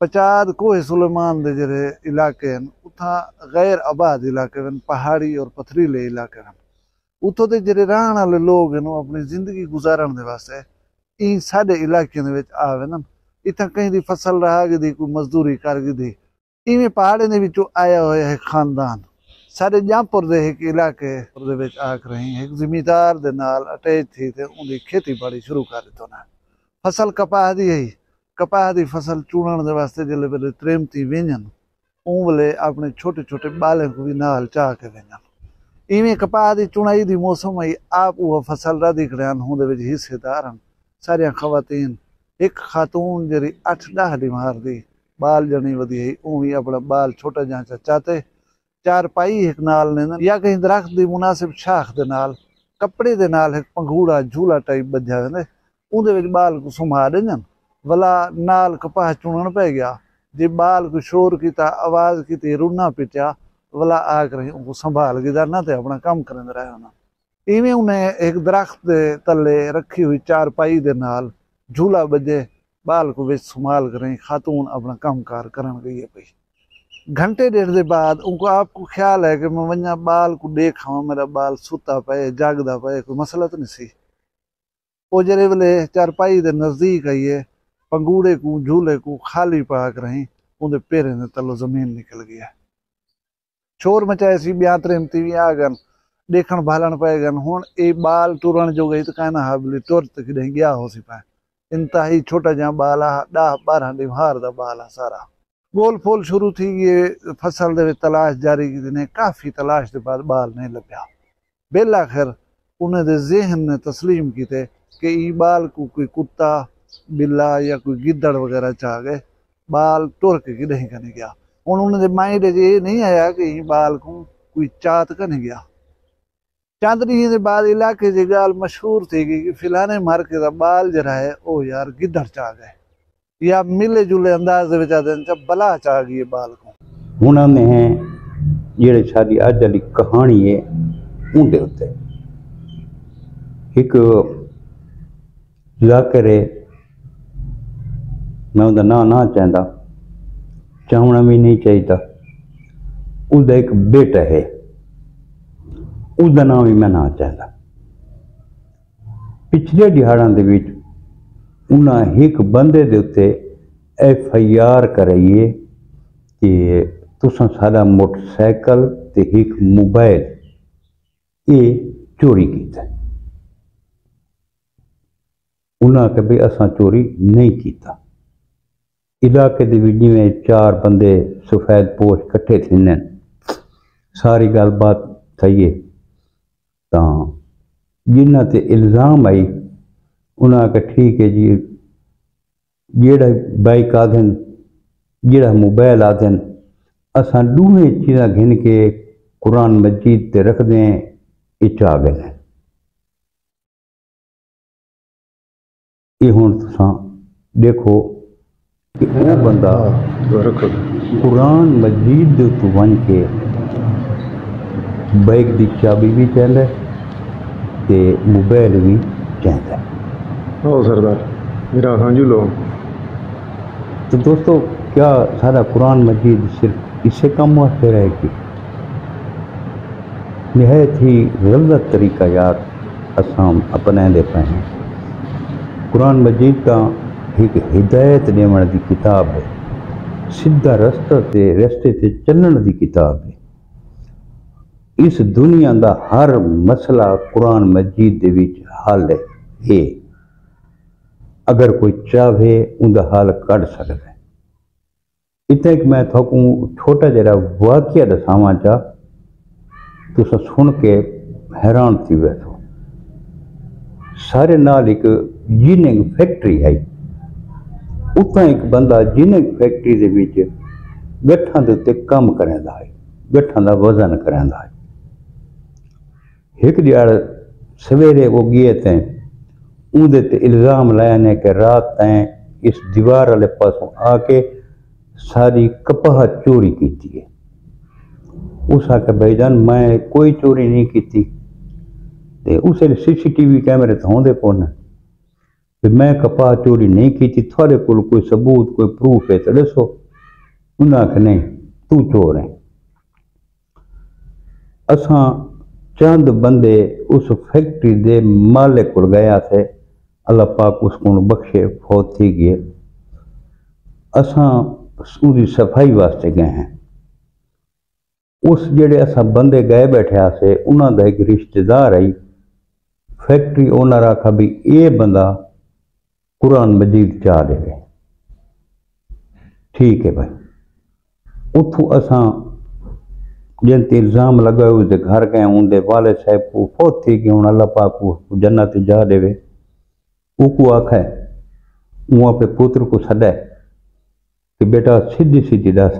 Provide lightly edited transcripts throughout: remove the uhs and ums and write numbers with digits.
پچاد کوہ سلیمان دے جڑے علاقے ہیں اتھا غیر آباد علاقے ہیں، پہاڑی اور پتھریلے علاقے ہیں، اتھوں دے جڑے رہن والے لوگ ہیں اپنی زندگی گزارن دے واسطے این ساڈے علاقے دے وچ آوے نا، اتھا کہیں دی فصل رہا گی کوئی مزدوری کر گئی ایویں پہاڑے دے وچوں آیا ہوا ہے خاندان ساڈے جامپور دے ایک علاقے دے وچ آ کے رہی ایک زمیندار دے نال اٹیچ تھی تے ان دی کھیتی باڑی شروع کر دتو نا فصل کپاہ دی ہے کپاہ دی فصل چونن دے واسطے جلے ویلے تریمتی وینجن اون ویلے اپنے چھوٹے چھوٹے بالیں کو بھی نال چاہ کے وینجن ایویں کپاہ دی چونائی دی موسم آئی آپ وہ فصل را دی کڑیان ہوں دے وچ حصے دار ہن ساریاں خواتین ایک خاتون جڑی 8-10 دی مار دی بال جنی ودی ہے اون بھی اپنا بال چھوٹا جہاں چاہتے چار پائی ایک نال نے یا کہیں درخت دی مناسب شاخ دے نال کپڑے دے نال ایک پنگھوڑا جھولا ٹائپ بجھا ویندے اون دے وچ بال کو سما دینن ولا نال کپاہ چونن پہ گیا جی بال کو شور کیتا آواز کیتی رونا پٹیا ولا آ کر ان کو سنبھال کے نہ تے اپنا کام کرن رہے ہونا ایویں انہیں ایک درخت دے تلے رکھی ہوئی چار پائی دے نال جھولا بجے بال کو وچ سنبھال کریں خاتون اپنا کام کار کرن گئی ہے پئی گھنٹے ڈیڑھ دے بعد ان کو آپ کو خیال ہے کہ میں ونجا بال کو دیکھاں میرا بال ستا پئے جاگدا پئے کوئی مسئلہ تو نہیں سی وہ جڑے ویلے چارپائی دے نزدیک آئیے پنگوڑے کو جھولے کو خالی پاک رہیں ان دے پیریں دے تلو زمین نکل گیا شور مچائے سی بیاں تریمتی بھی آ گن دیکھن بھالن پائے گن ہون اے بال ٹورن جو گئی تو کہنا حابلی ٹور تک دیں گیا ہو سی پائے انتہائی چھوٹا جہاں بالا 10-12 دیوار دا بالا سارا گول پھول شروع تھی یہ فصل دے تلاش جاری کی دینے کافی تلاش دے بعد بال نہیں لبیا بالآخر انہیں دے ذہن نے تسلیم کی تے کہ ای بال کو کوئی کتا بلا یا کوئی گدڑ وغیرہ چاہ گئے بال ٹور کے نہیں کرنے گیا انہوں نے مائنڈ یہ نہیں آیا کہ ای بال کو کوئی چات کرنے گیا چند دن دے بعد علاقے دی گال مشہور تھی گئی کہ فلانے مارکے دا بال جرا ہے او یار گدڑ چاہ گئے یا ملے جلے انداز دے وچ دن چا بلا چاہ گئی بال کو ہن میں ہیں جڑے ساری اج والی کہانی ہے اون دے اوتے ایک ذاکر ہے میں اوندا نام نہ چاہندا چاہنا بھی نہیں چاہیدا اوندا ایک بیٹا ہے اوندا نام بھی میں نہ چاہندا پچھلے دہاڑاں دے وچ انہاں ایک بندے دے اوتے FIR کرائیے کہ تساں سارا موٹر سائیکل تے ایک موبائل یہ چوری کیتا ہے انہاں کہ بھی اساں چوری نہیں کیتا علاقے دے وچ جویں 4 بندے سفید پوش کٹھے تھینے ساری گل بات تھئیے تاں جنہاں تے الزام آئی انہاں کہ ٹھیک ہے جی جیڑا بائک آدھن جیڑا موبائل آدھن اساں دوہیں چیزاں گھن کے قرآن مجید تے رکھ دیں اچا گئے یہ ہون تساں دیکھو کہ وہ بندہ قرآن مجید دے تو ون کے بائک دی چابی بھی چاہتا ہے تے موبائل بھی چاہتا ہے او سردار میرا سانجو لو تو دوستو کیا سارا قرآن مجید صرف اسے کام واسطے رہے گی نہایت ہی غلط طریقہ یار اسام اپنے دے پہ ہیں قرآن مجید کا ایک ہدایت دیوان دی کتاب ہے سدھا رستہ تے چلن دی کتاب ہے اس دنیا دا ہر مسئلہ قرآن مجید دے وچ حل ہے اگر کوئی چاہے ان دا حال کر سکتا ہے اتنا کہ میں تھوکوں چھوٹا جڑا واقعہ دساواں چا تساں سن کے حیران تھی بیٹھو سارے نال ایک جیننگ فیکٹری ہے اتنا ایک بندہ جیننگ فیکٹری دے وچ گٹھاں دے تے کام کریندا ہے گٹھاں دا وزن کریندا ہے ایک دیار سویرے وہ گئے تھے اندے تے الزام لایا نے کہ رات تائیں اس دیوار والے پاسوں آ کے ساری کپاہ چوری کیتی ہے اس آ کے بھائی جان میں کوئی چوری نہیں کیتی تے اس CCTV کیمرے تو ہوندے کون کہ میں کپاہ چوری نہیں کی تھی، تھوڑے کو کوئی ثبوت کوئی پروف ہے تو دسو۔ انہاں کہ نہیں تو چور ہیں۔ اساں چند بندے اس فیکٹری دے مالک کو گیا تھے، اللہ پاک اس کو بخشے، فوت تھی گئے۔ اساں اس صفائی واسطے گئے ہیں۔ اس جڑے اساں بندے گئے بیٹھے آسے انہاں دا ایک رشتہ دار آئی، فیکٹری اونر آکھا بھی اے بندہ قرآن مجید چاہ دے گئے۔ ٹھیک ہے بھائی، اتھو اساں جن تے الزام لگائے اس دے گھر گئے، ان دے والد صاحب کو فوت تھی کہ اللہ پاک کو جنت جا دے وے۔ او کو آکھا ہے، وہ اپنے پتر کو سدے کہ بیٹا سیدھی سیدھی دس۔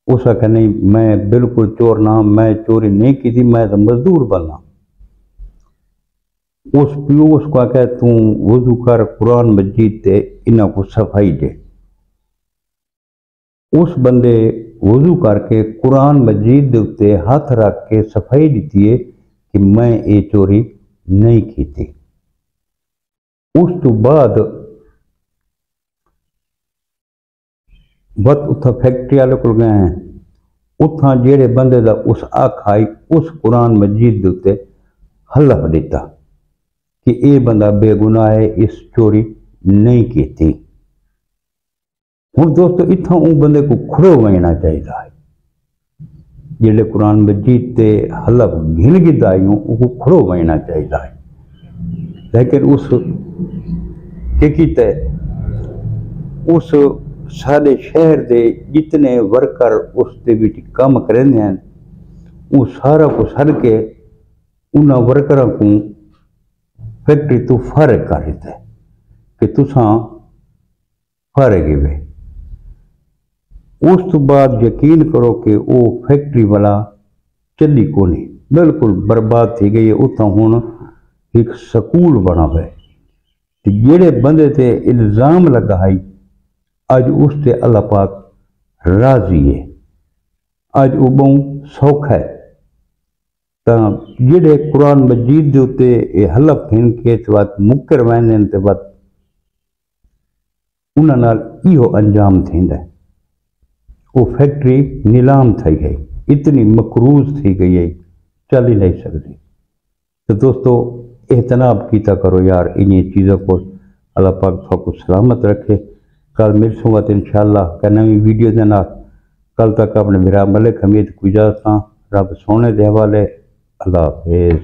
اس آکھا نہیں میں بالکل چور نہ، میں چوری نہیں کی تھی، میں تو مزدور بننا۔ اس پیو اس کو آکھا تو وضو کر، قرآن مجید تے انہاں کو صفائی دے۔ اس بندے وضو کر کے قرآن مجید دے اتے ہاتھ رکھ کے صفائی دیتی ہے کہ میں یہ چوری نہیں کی تھی۔ اس تو بعد اتھا فیکٹری والے کو گئے ہیں، اتھا جیڑے بندے دا اس آکھائی اس قرآن مجید دے اتے حلف دیتا کہ اے بندہ بے گناہ ہے، اس چوری نہیں کی تھی۔ ہوں دوستو اتھا ان بندے کو کھڑو وینا چاہیے ہے، جیڑے قرآن مجید تے حلف گھن گدا ہوں ان کو کھڑو وینا چاہیے ہے۔ لیکن اس کہ کیتے اس سارے شہر دے جتنے ورکر اس دے وچ کام کریں ہیں وہ سارا کو سڑ کے انہاں ورکراں کو فیکٹری تو فارغ کر دیتا ہے کہ تساں فارغ ہوئے۔ اس تو بعد یقین کرو کہ وہ فیکٹری والا چلی کو نہیں، بالکل برباد تھی گئی ہے۔ اتنا ہوں ایک سکول بنا ہوئے، جڑے بندے تے الزام لگائی اج اس تے اللہ پاک راضی ہے، اج وہ بہت سوکھ ہے۔ تا جڑے قرآن مجید دے اتے یہ حلف گھن کے بعد مکر ویندے تے بعد انہاں نال ایہو انجام تھیندا ہے۔ وہ فیکٹری نیلام تھی گئی، اتنی مقروض تھی گئی ہے، چل ہی نہیں سکتی۔ تو دوستو احتناب کیتا کرو یار انہیں چیزوں کو، اللہ پاک کو سلامت رکھے۔ کل ملسوں گا انشاءاللہ کہ نئی ویڈیو دے نال۔ کل تک اپنے میرا ملک حمید کو اجازت ہاں، رب سونے دے حوالے، اللہ حافظ۔